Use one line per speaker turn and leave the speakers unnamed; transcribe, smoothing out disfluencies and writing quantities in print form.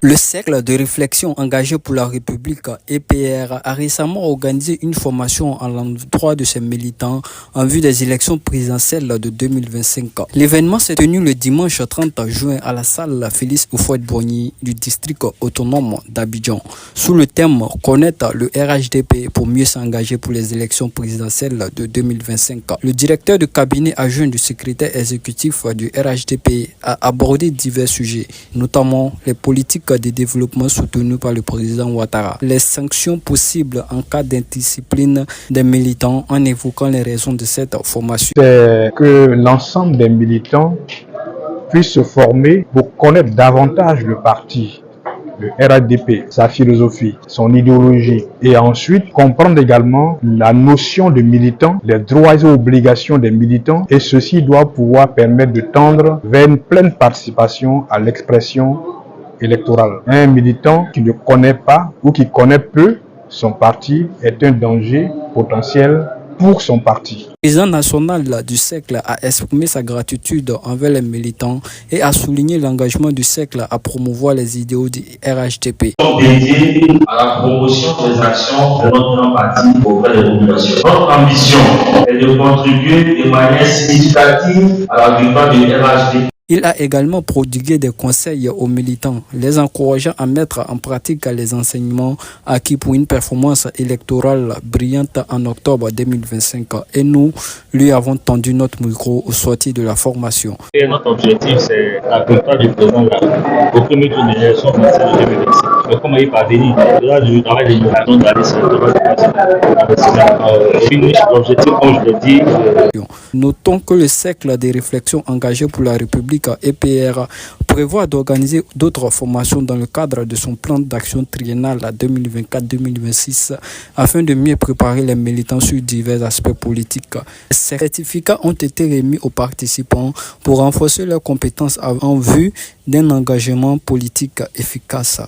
Le cercle de réflexion engagé pour la République EPR a récemment organisé une formation à l'endroit de ses militants en vue des élections présidentielles de 2025. L'événement s'est tenu le dimanche 30 juin à la salle Félix Houphouët-Boigny du district autonome d'Abidjan, sous le thème « Connaître le RHDP pour mieux s'engager pour les élections présidentielles de 2025 ». Le directeur de cabinet adjoint du secrétaire exécutif du RHDP a abordé divers sujets, notamment les politiques de développement soutenu par le président Ouattara, les sanctions possibles en cas d'indiscipline des militants en évoquant les raisons de cette formation.
C'est que l'ensemble des militants puissent se former pour connaître davantage le parti, le RHDP, sa philosophie, son idéologie, et ensuite comprendre également la notion de militant, les droits et obligations des militants, et ceci doit pouvoir permettre de tendre vers une pleine participation à l'expression électorale. Un militant qui ne connaît pas ou qui connaît peu son parti est un danger potentiel pour son parti.
Le président national du cercle a exprimé sa gratitude envers les militants et a souligné l'engagement du cercle à promouvoir les idéaux du RHDP.
Nous sommes dédiés à la promotion des actions de notre grand parti auprès des populations. Notre ambition est de contribuer de manière significative à la victoire du RHDP.
Il a également prodigué des conseils aux militants, les encourageant à mettre en pratique les enseignements acquis pour une performance électorale brillante en octobre 2025. Et nous lui avons tendu notre micro au sortir de la formation.
Et notre objectif, c'est la victoire du président au premier tour de l'élection présidentielle de 2025. Mais comment y parvenir? Là, du travail de militants d'aller sur le l'objectif, comme je l'ai dit.
Notons que le cercle des réflexions engagées pour la République EPR prévoit d'organiser d'autres formations dans le cadre de son plan d'action triennal 2024-2026 afin de mieux préparer les militants sur divers aspects politiques. Ces certificats ont été remis aux participants pour renforcer leurs compétences en vue d'un engagement politique efficace.